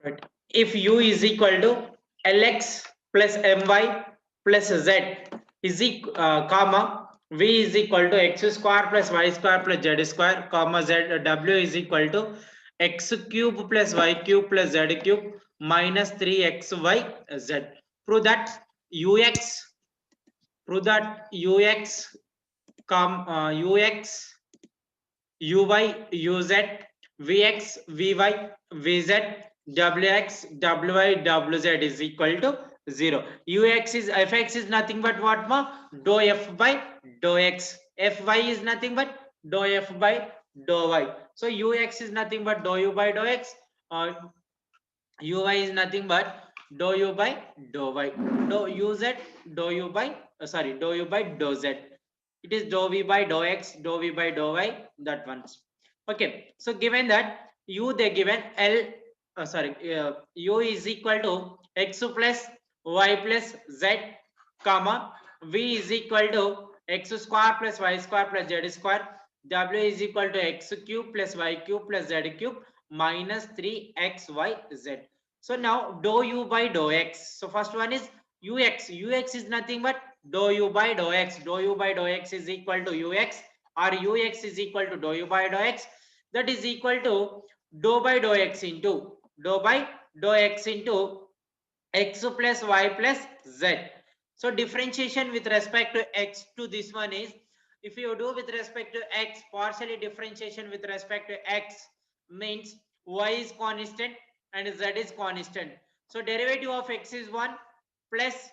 Right. If u is equal to lx plus my plus z is comma v is equal to x square plus y square plus z square comma z w is equal to x cube plus y cube plus z cube minus 3xy z. Prove that ux prove that ux ux uy uz vx vy vz wx wy wz is equal to 0. Ux is fx is nothing but what ma dou f by dou x, fy is nothing but dou f by dou y. So ux is nothing but dou u by dou x, uy is nothing but dou u by dou y, dou uz dou u by sorry dou u by dou z. It is dou v by dou x, dou v by dou y, that ones. Okay, so given that u they given l u is equal to x plus y plus z comma v is equal to x square plus y square plus z square, w is equal to x cube plus y cube plus z cube minus 3xyz. So now dou u by dou x. So first one is ux. Ux is nothing but dou u by dou x. Dou u by dou x is equal to ux, or ux is equal to dou u by dou x. That is equal to dou by dou x into dou by dou x into x plus y plus z. So differentiation with respect to x to this one is, if you do with respect to x, partially differentiation with respect to x means y is constant and z is constant. So derivative of x is 1 plus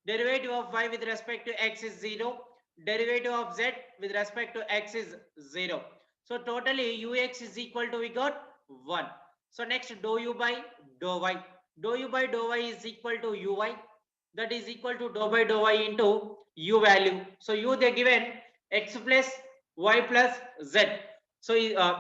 derivative of y with respect to x is 0, derivative of z with respect to x is 0. So totally ux is equal to, we got 1. So next dou u by dou y. Dou u by dou y is equal to uy, that is equal to dou by dou y into u value. So u they given x plus y plus z. So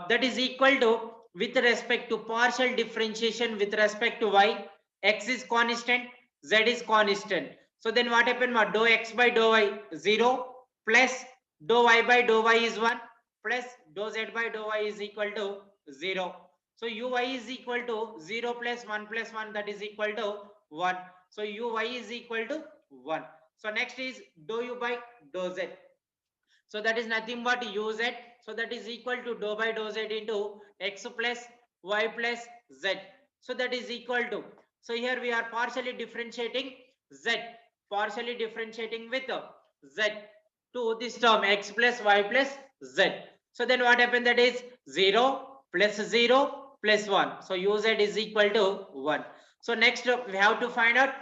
that is equal to, with respect to partial differentiation with respect to y, x is constant, z is constant. So then what happened? Dou x by dou y 0 plus dou y by dou y is 1 plus dou z by dou y is equal to 0. So uy is equal to 0 plus 1 plus 1, that is equal to 1. So uy is equal to 1. So next is dou u by dou z. So that is nothing but uz. So that is equal to dou by dou z into x plus y plus z. So that is equal to, so here we are partially differentiating z, partially differentiating with z to this term x plus y plus z. So then what happened? That is 0 plus 0 plus 1. So uz is equal to 1. So next we have to find out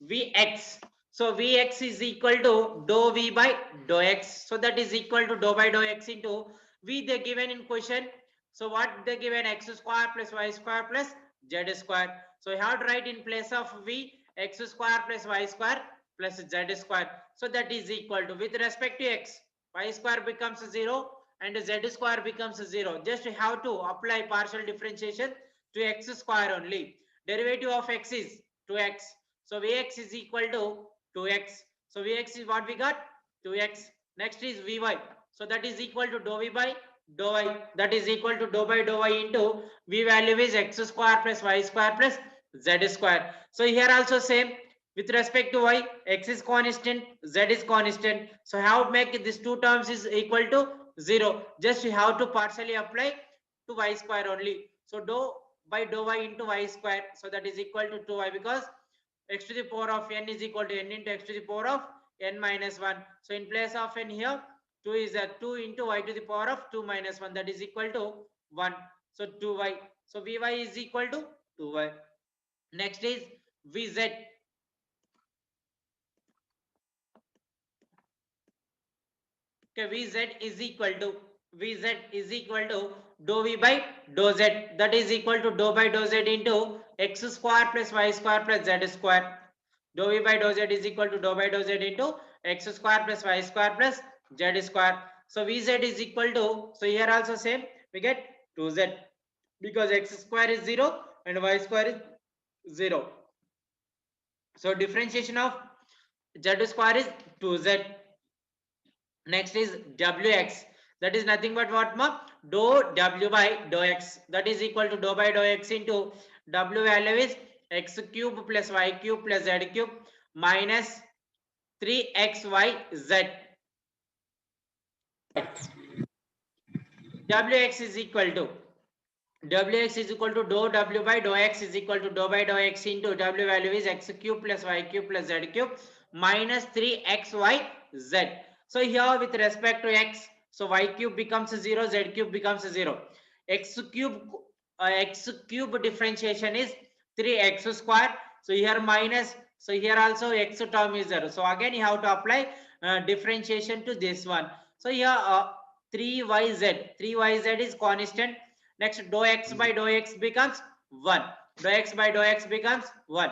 vx. So Vx is equal to dou V by dou x. So that is equal to dou by dou x into V they given in question. So what they given? X square plus y square plus z square. So you have to write in place of V x square plus y square plus z square. So that is equal to, with respect to x, y square becomes 0 and z square becomes 0. Just you have to apply partial differentiation to x square only. Derivative of x is 2x. So Vx is equal to 2x. So Vx is what we got? 2x. Next is Vy. So that is equal to dou V by dou y. That is equal to dou by dou y into V value is x square plus y square plus z square. So here also same. With respect to y, x is constant, z is constant. So how to make these two terms is equal to 0. Just you have to partially apply to y square only. So dou by dou y into y square. So that is equal to 2y, because x to the power of n is equal to n into x to the power of n minus 1. So in place of n here, 2 is a 2 into y to the power of 2 minus 1, that is equal to 1. So 2y. So vy is equal to 2y. Next is vz. Okay, vz is equal to, vz is equal to dou v by dou z. That is equal to dou by dou z into x square plus y square plus z square. Dou v by dou z is equal to dou by dou z into x square plus y square plus z square. So vz is equal to, so here also same, we get 2z, because x square is 0 and y square is 0. So differentiation of z square is 2z. Next is wx. That is nothing but what ma? Dou w by dou x. That is equal to dou by dou x into W value is x cube plus y cube plus z cube minus 3xyz. Wx is equal to Wx is equal to dou W by dou x is equal to dou by dou x into W value is x cube plus y cube plus z cube minus 3xyz. So here with respect to x, so y cube becomes 0, z cube becomes 0. X cube differentiation is 3x square. So here minus, so here also x term is 0. So again you have to apply differentiation to this one. So here 3yz is constant. Next dou x by dou x becomes 1. Dou x by dou x becomes 1.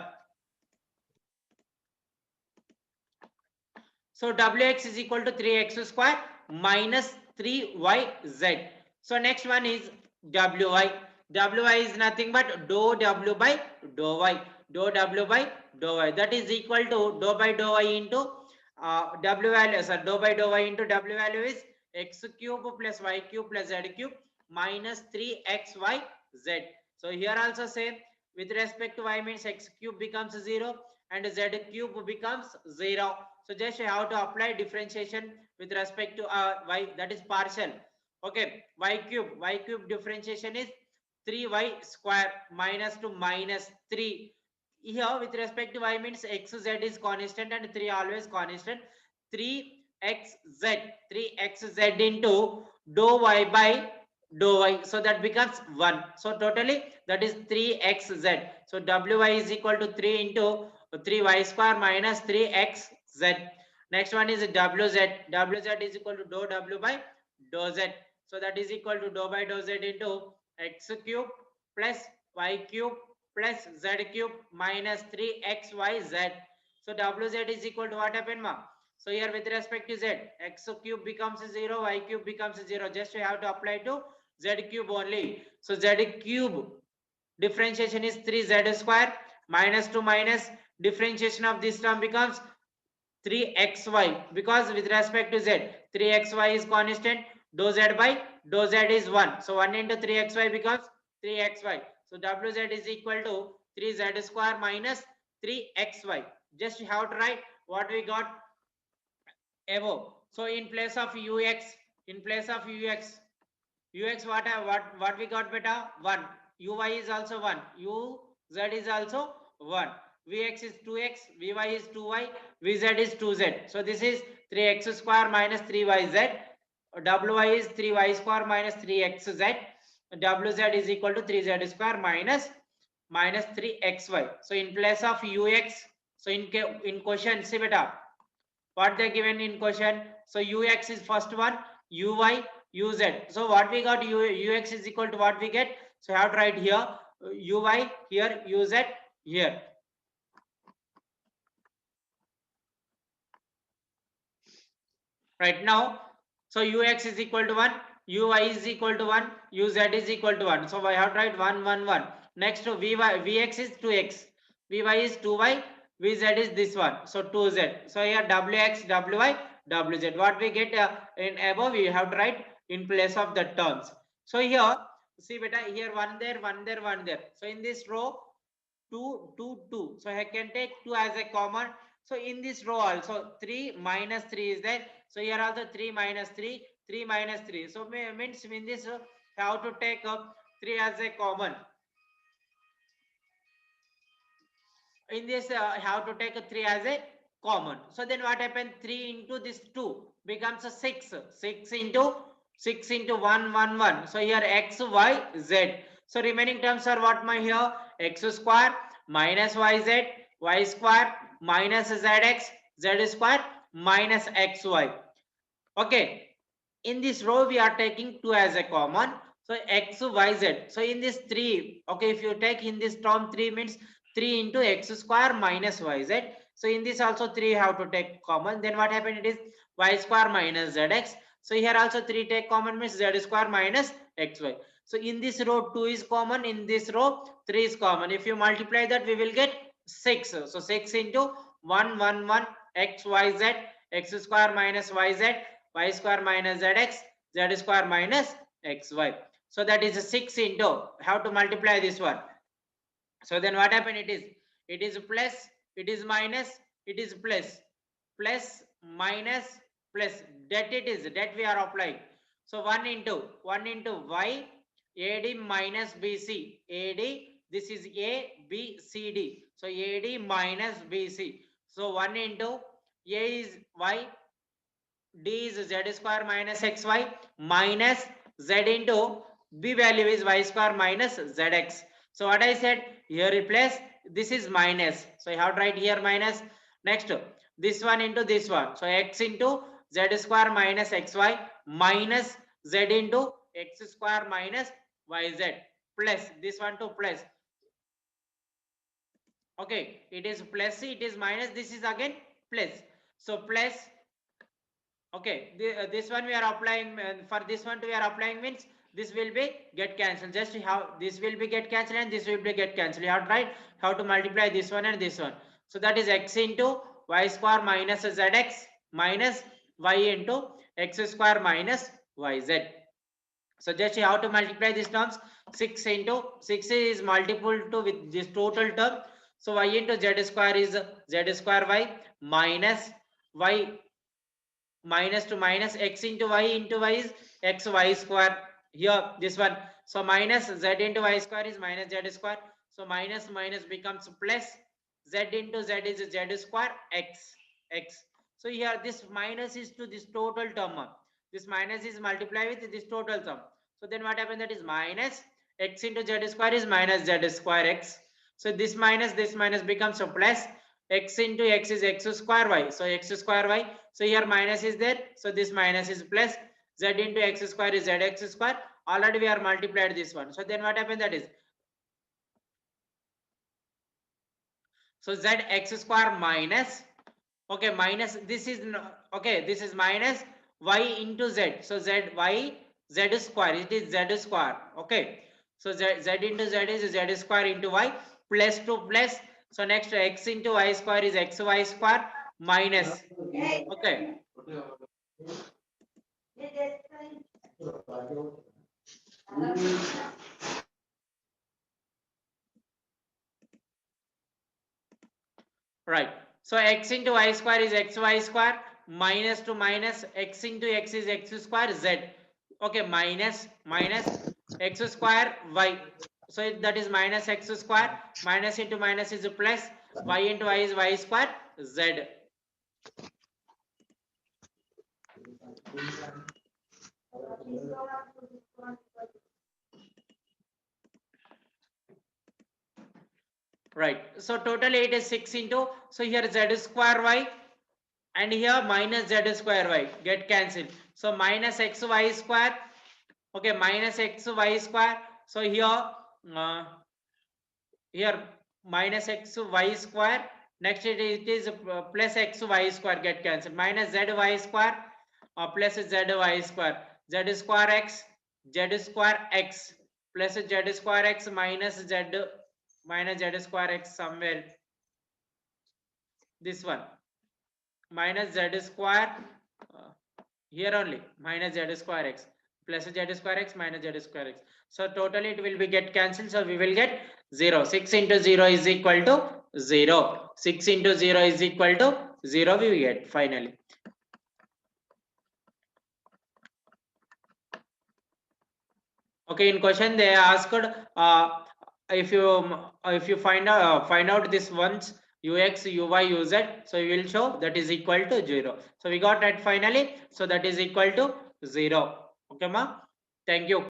So Wx is equal to 3x square minus 3yz. So next one is Wy. Wy is nothing but dou W by dou y. Dou W by dou y. That is equal to dou by dou y into W value. So dou by dou y into W value is x cube plus y cube plus z cube minus 3xyz. So here also same, with respect to y means x cube becomes 0 and z cube becomes 0. So just you have to apply differentiation with respect to y, that is partial. Okay, y cube differentiation is 3y square minus to minus 3. Here with respect to y means xz is constant and 3 always constant. 3xz into dou y by dou y, so that becomes 1. So totally that is 3xz. So wy is equal to 3 into 3y square minus 3xz. Next one is wz is equal to dou w by dou z. So that is equal to dou by dou z into x cube plus y cube plus z cube minus 3xyz. So wz is equal to what happened, ma? So here with respect to z, x cube becomes 0, y cube becomes 0. Just you have to apply to z cube only. So z cube differentiation is 3z square minus to minus, differentiation of this term becomes 3xy, because with respect to z 3xy is constant, dou z by dou z is 1. So 1 into 3xy becomes 3xy. So wz is equal to 3z square minus 3xy. Just you have to write what we got above. So in place of ux, what we got beta? 1. Uy is also 1. Uz is also 1. Vx is 2x, Vy is 2y, Vz is 2z. So this is 3x square minus 3yz. Wy is 3y square minus 3xz. Wz is equal to 3z square minus 3xy. So in place of ux, so in question, see beta, what they given in question. So ux is first one, uy, uz. So what we got, ux is equal to what we get. So I have to write here uy, here uz, here. Right now, so ux is equal to 1, uy is equal to 1, uz is equal to 1. So I have to write 1 1 1. Next to vx is 2x, vy is 2y, vz is this one, so 2z. So here wx, wy, wz, what we get in above we have to write in place of the terms. So here see beta, here 1 there, 1 there, 1 there. So in this row 2 2 2, so I can take 2 as a common. So in this row also 3 minus 3 is there. So here also 3 minus 3, 3 minus 3. So means in this how to take 3 as a common. In this have to take a 3 as a common. So then what happened, 3 into this 2 becomes a 6. 6 into 1 1 1. So here x y z. So remaining terms are what, my here x square minus yz, y square minus zx, z square minus xy. Okay, in this row we are taking 2 as a common. So x y z. So in this 3, okay, if you take in this term 3 means 3 into x square minus yz. So in this also 3 have to take common. Then what happened, it is y square minus zx. So here also 3 take common means z square minus xy. So in this row 2 is common, in this row 3 is common. If you multiply that, we will get 6. So 6 into 1 1 1 x y z, x square minus yz, y square minus zx, z square minus xy. So that is 6 into, how to multiply this one, So then what happened? It is plus, it is minus, it is plus, plus minus plus, that it is, that we are applying. So 1 into y AD minus BC, AD, this is A B C D, so AD minus BC. So 1 into A is y, D is z square minus xy minus z into b value is y square minus zx. So what I said here, replace, this is minus, so I have to write here minus. Next, this one into this one, so x into z square minus xy minus z into x square minus yz plus this one to plus. Okay, it is plus, it is minus, this is again plus. So plus, okay, this one we are applying, for this one we are applying means this will be get cancelled. Just how this will be get cancelled and this will be get cancelled. You have to write how to multiply this one and this one. So that is x into y square minus zx minus y into x square minus yz. So just how to multiply these terms. 6 into 6 is multiple to with this total term. So y into z square is z square y minus y minus to minus, x into y is x y square, here this one. So minus z into y square is minus z square, so minus minus becomes plus, z into z is z square x. So here this minus is to this total term, this minus is multiplied with this total term. So then what happens, that is minus x into z square is minus z square x. So this minus becomes a plus, x into x is x square y, so x square y. So here minus is there, so this minus is plus, z into x square is zx square, already we are multiplied this one. So then what happened, that is, so z x square minus, okay, minus this is okay, this is minus y into z, so z y z square, it is z square, okay. So z into z is z square into y plus to plus. So next, x into y square is xy square minus, okay. Right. So x into y square is xy square minus to minus, x into x is x square z. Okay, minus x square y. So that is minus x square, minus into minus is a plus, y into y is y square z. Right. So totally it is 6 into, so here z square y and here minus z square y get cancelled. So minus xy square, okay, minus xy square. So here minus xy square, next it is plus xy square get cancelled, minus zy square plus zy square, z square x plus z square x minus z square x somewhere, this one minus z square, uh, here only minus z square x plus z square x minus z square x. So totally it will be get cancelled, so we will get 0. 6 into 0 is equal to 0. 6 into 0 is equal to 0, we will get finally. Okay, in question they asked, if you find out this once ux uy uz, so you will show that is equal to 0. So we got that finally, so that is equal to 0. Okay ma, thank you.